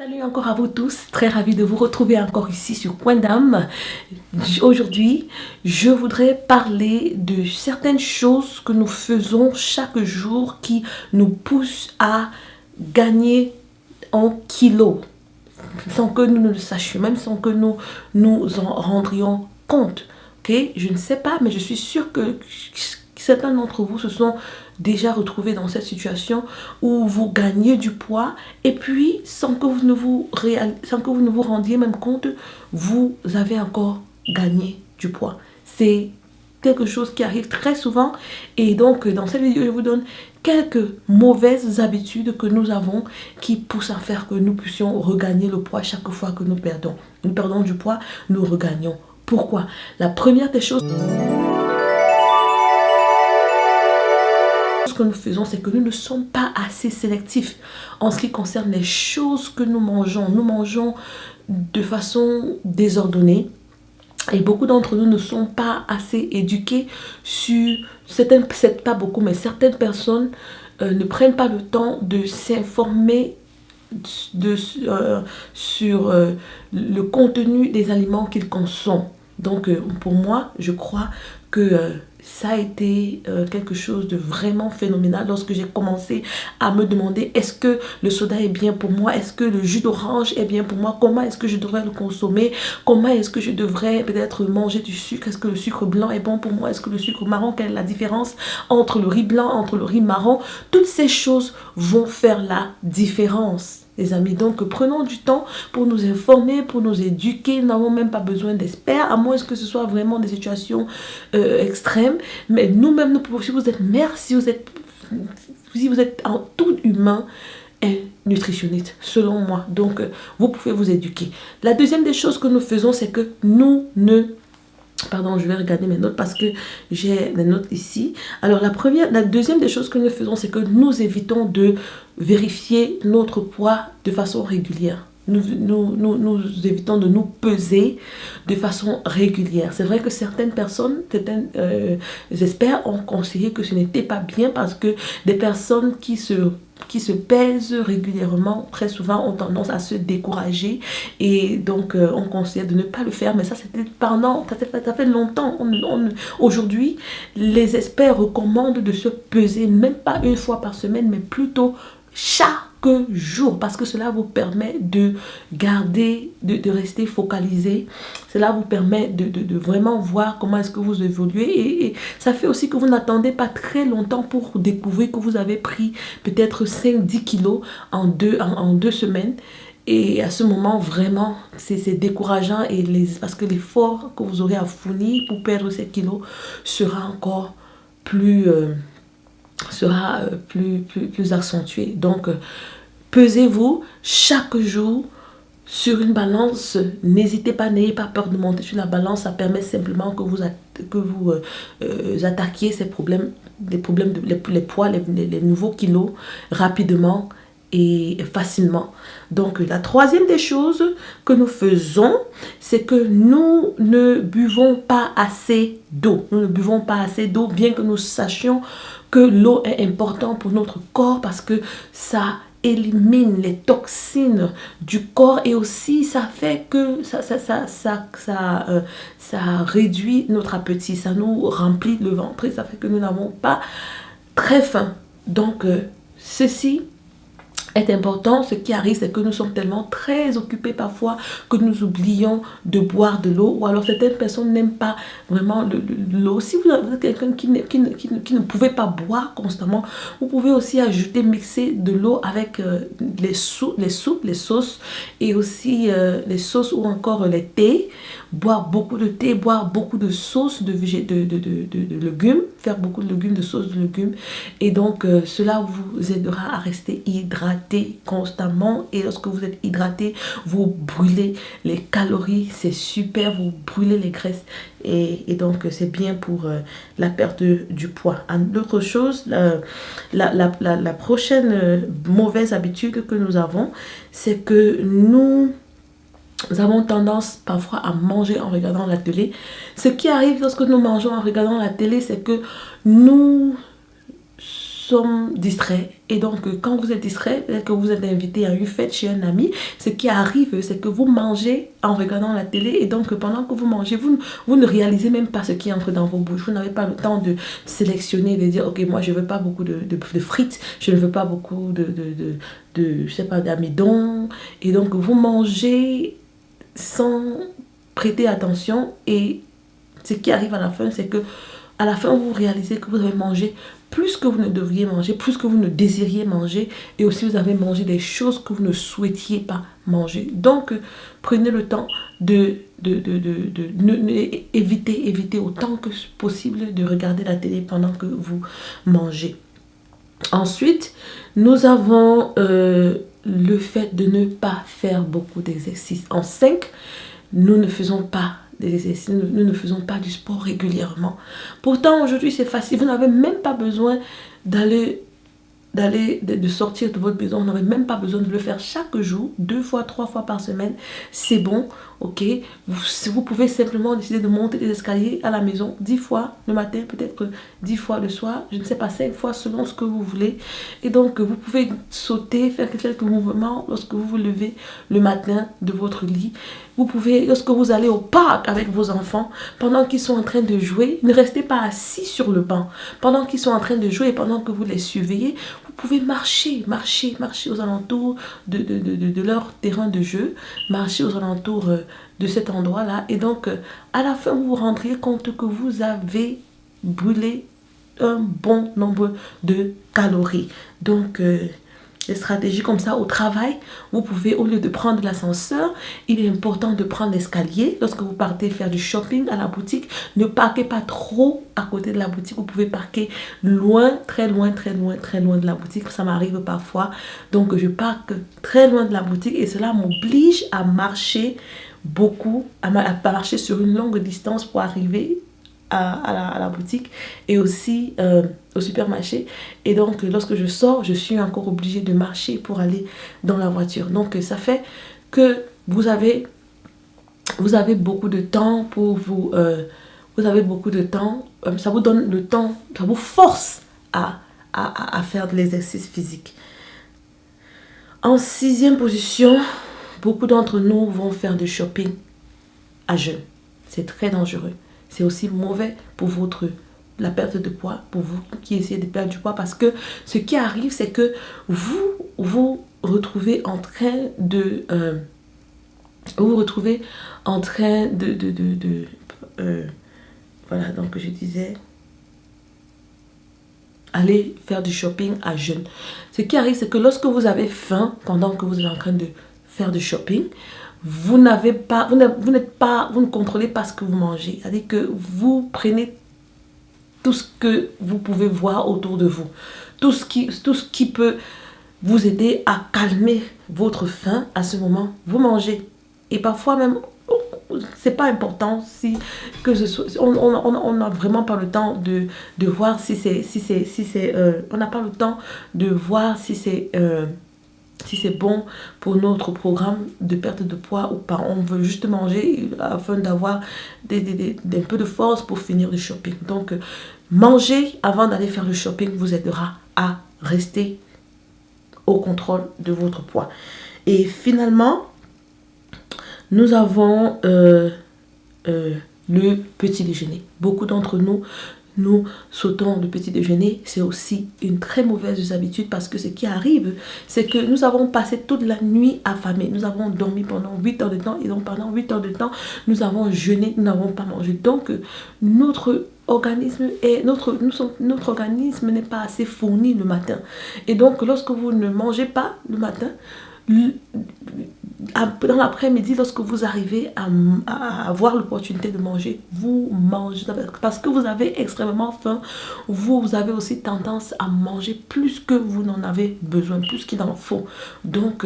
Salut encore à vous tous, très ravi de vous retrouver encore ici sur Point d'âme. Aujourd'hui, je voudrais parler de certaines choses que nous faisons chaque jour qui nous poussent à gagner en kilos, sans que nous ne le sachions, même sans que nous nous en rendrions compte. Ok, je ne sais pas, mais je suis sûre que certains d'entre vous se sont déjà retrouvés dans cette situation où vous gagnez du poids et puis sans que vous ne vous rendiez même compte, vous avez encore gagné du poids. C'est quelque chose qui arrive très souvent et donc dans cette vidéo je vous donne quelques mauvaises habitudes que nous avons qui poussent à faire que nous puissions regagner le poids chaque fois que nous perdons du poids, nous regagnons. Pourquoi? La première des choses que nous faisons, c'est que nous ne sommes pas assez sélectifs en ce qui concerne les choses que nous mangeons. Nous mangeons de façon désordonnée et beaucoup d'entre nous ne sont pas assez éduqués sur certaines, peut-être pas beaucoup, mais certaines personnes ne prennent pas le temps de s'informer sur le contenu des aliments qu'ils consomment. Donc pour moi, je crois que ça a été quelque chose de vraiment phénoménal lorsque j'ai commencé à me demander est-ce que le soda est bien pour moi, est-ce que le jus d'orange est bien pour moi, comment est-ce que je devrais le consommer, comment est-ce que je devrais peut-être manger du sucre, est-ce que le sucre blanc est bon pour moi, est-ce que le sucre marron, quelle est la différence entre le riz blanc, entre le riz marron. Toutes ces choses vont faire la différence, les amis. Donc prenons du temps pour nous informer, pour nous éduquer. Nous n'avons même pas besoin d'experts, à moins que ce soit vraiment des situations extrêmes. Mais nous-mêmes, nous pouvons, si vous êtes mère, si vous êtes en tout humain, est nutritionniste, selon moi. Donc vous pouvez vous éduquer. La deuxième des choses que nous faisons, c'est que nous ne... Pardon, je vais regarder mes notes parce que j'ai des notes ici. Alors, la deuxième des choses que nous faisons, c'est que nous évitons de vérifier notre poids de façon régulière. Nous évitons de nous peser de façon régulière. C'est vrai que certaines personnes, certains experts ont conseillé que ce n'était pas bien parce que des personnes qui se pèsent régulièrement, très souvent, ont tendance à se décourager. Et donc, on conseille de ne pas le faire. Mais ça, c'était pendant, ça fait longtemps. Aujourd'hui, les experts recommandent de se peser, même pas une fois par semaine, mais plutôt chaque jour, parce que cela vous permet de garder, de rester focalisé. Cela vous permet de vraiment voir comment est-ce que vous évoluez et ça fait aussi que vous n'attendez pas très longtemps pour découvrir que vous avez pris peut-être 5-10 kilos en deux semaines. Et à ce moment, vraiment, c'est décourageant parce que l'effort que vous aurez à fournir pour perdre ces kilos sera encore plus... plus accentué. Donc, pesez-vous chaque jour sur une balance. N'hésitez pas, n'ayez pas peur de monter sur la balance. Ça permet simplement que vous attaquiez ces problèmes, les poids, les nouveaux kilos rapidement et facilement. Donc, la troisième des choses que nous faisons, c'est que nous ne buvons pas assez d'eau. Nous ne buvons pas assez d'eau, bien que nous sachions que l'eau est importante pour notre corps parce que ça élimine les toxines du corps et aussi ça fait que ça réduit notre appétit, ça nous remplit le ventre et ça fait que nous n'avons pas très faim. Donc, ceci est important. Ce qui arrive, c'est que nous sommes tellement très occupés parfois que nous oublions de boire de l'eau, ou alors certaines personnes n'aiment pas vraiment l'eau. Si vous êtes quelqu'un qui ne pouvait pas boire constamment, vous pouvez aussi ajouter, mixer de l'eau avec les soupes, les sauces et aussi les sauces ou encore les thés. Boire beaucoup de thé, boire beaucoup de sauces de légumes, faire beaucoup de légumes, de sauces de légumes. Et donc, cela vous aidera à rester hydraté constamment. Et lorsque vous êtes hydraté, vous brûlez les calories. C'est super, vous brûlez les graisses. Et donc, c'est bien pour la perte du poids. L'autre chose, la prochaine mauvaise habitude que nous avons, c'est que nous avons tendance parfois à manger en regardant la télé. Ce qui arrive lorsque nous mangeons en regardant la télé, c'est que nous sommes distraits. Et donc, quand vous êtes distrait, peut-être que vous êtes invité à une fête chez un ami, ce qui arrive, c'est que vous mangez en regardant la télé. Et donc, pendant que vous mangez, vous ne réalisez même pas ce qui entre dans vos bouches. Vous n'avez pas le temps de sélectionner, de dire, ok, moi, je ne veux pas beaucoup de frites, je ne veux pas beaucoup je sais pas, d'amidon. Et donc, vous mangez sans prêter attention. Et ce qui arrive à la fin, c'est que à la fin, vous réalisez que vous avez mangé plus que vous ne devriez manger, plus que vous ne désiriez manger, et aussi vous avez mangé des choses que vous ne souhaitiez pas manger. Donc, prenez le temps éviter autant que possible de regarder la télé pendant que vous mangez. Ensuite, nous avons le fait de ne pas faire beaucoup d'exercices. En 5, nous ne faisons pas des exercices, nous ne faisons pas du sport régulièrement. Pourtant, aujourd'hui, c'est facile. Vous n'avez même pas besoin de sortir de votre maison. Vous n'avez même pas besoin de le faire chaque jour, 2 fois, 3 fois par semaine. C'est bon, ok. Vous pouvez simplement décider de monter les escaliers à la maison 10 fois le matin, peut-être 10 fois le soir, je ne sais pas, 5 fois selon ce que vous voulez. Et donc, vous pouvez sauter, faire quelques mouvements lorsque vous vous levez le matin de votre lit. Vous pouvez, lorsque vous allez au parc avec vos enfants, pendant qu'ils sont en train de jouer, ne restez pas assis sur le banc. Pendant qu'ils sont en train de jouer et pendant que vous les surveillez, vous pouvez marcher aux alentours de leur terrain de jeu, marcher aux alentours de cet endroit-là. Et donc, à la fin, vous vous rendrez compte que vous avez brûlé un bon nombre de calories. Donc, des stratégies comme ça au travail, vous pouvez, au lieu de prendre l'ascenseur, il est important de prendre l'escalier. Lorsque vous partez faire du shopping à la boutique, ne parquez pas trop à côté de la boutique. Vous pouvez parquer loin, très loin de la boutique. Ça m'arrive parfois. Donc, je parque très loin de la boutique et cela m'oblige à marcher beaucoup, à marcher sur une longue distance pour arriver à la boutique et aussi au supermarché. Et donc, lorsque je sors, je suis encore obligée de marcher pour aller dans la voiture. Donc, ça fait que vous avez beaucoup de temps pour vous... vous avez beaucoup de temps. Ça vous donne le temps, ça vous force à faire de l'exercice physique. En 6e position, beaucoup d'entre nous vont faire du shopping à jeun. C'est très dangereux. C'est aussi mauvais pour la perte de poids, pour vous qui essayez de perdre du poids, parce que ce qui arrive, c'est que vous retrouvez en train de... voilà, donc je disais... Allez faire du shopping à jeun. Ce qui arrive, c'est que lorsque vous avez faim, pendant que vous êtes en train de faire du shopping, vous ne contrôlez pas ce que vous mangez. C'est-à-dire que vous prenez tout ce que vous pouvez voir autour de vous. Tout ce qui peut vous aider à calmer votre faim à ce moment, vous mangez. Et parfois même, c'est pas important on n'a vraiment pas le temps de voir si c'est on n'a pas le temps de voir si c'est bon pour notre programme de perte de poids ou pas. On veut juste manger afin d'avoir un peu de force pour finir le shopping. Donc, manger avant d'aller faire le shopping vous aidera à rester au contrôle de votre poids. Et finalement, nous avons le petit déjeuner. Beaucoup d'entre nous sautons le petit déjeuner. C'est aussi une très mauvaise habitude parce que ce qui arrive, c'est que nous avons passé toute la nuit affamés. Nous avons dormi pendant 8 heures de temps et donc pendant 8 heures de temps, nous avons jeûné, nous n'avons pas mangé. Donc, notre organisme n'est pas assez fourni le matin. Et donc, lorsque vous ne mangez pas le matin, dans l'après-midi, lorsque vous arrivez à avoir l'opportunité de manger, vous mangez parce que vous avez extrêmement faim. Vous avez aussi tendance à manger plus que vous n'en avez besoin, plus qu'il en faut. Donc,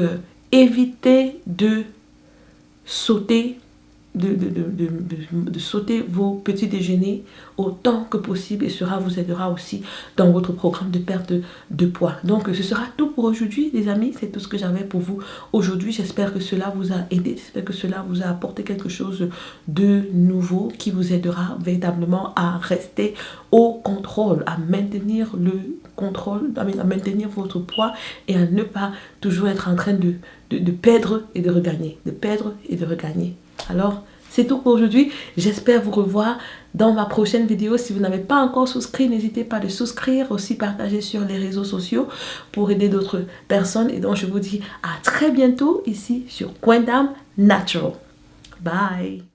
évitez de sauter sauter vos petits déjeuners autant que possible et cela vous aidera aussi dans votre programme de perte de poids. Donc, ce sera tout pour aujourd'hui, les amis. C'est tout ce que j'avais pour vous aujourd'hui. J'espère que cela vous a aidé. J'espère que cela vous a apporté quelque chose de nouveau qui vous aidera véritablement à rester au contrôle, à maintenir le contrôle, à maintenir votre poids et à ne pas toujours être en train de perdre et de regagner. De perdre et de regagner. Alors, c'est tout pour aujourd'hui. J'espère vous revoir dans ma prochaine vidéo. Si vous n'avez pas encore souscrit, n'hésitez pas à le souscrire. Aussi partager sur les réseaux sociaux pour aider d'autres personnes. Et donc, je vous dis à très bientôt ici sur Coin d'Âme Natural. Bye!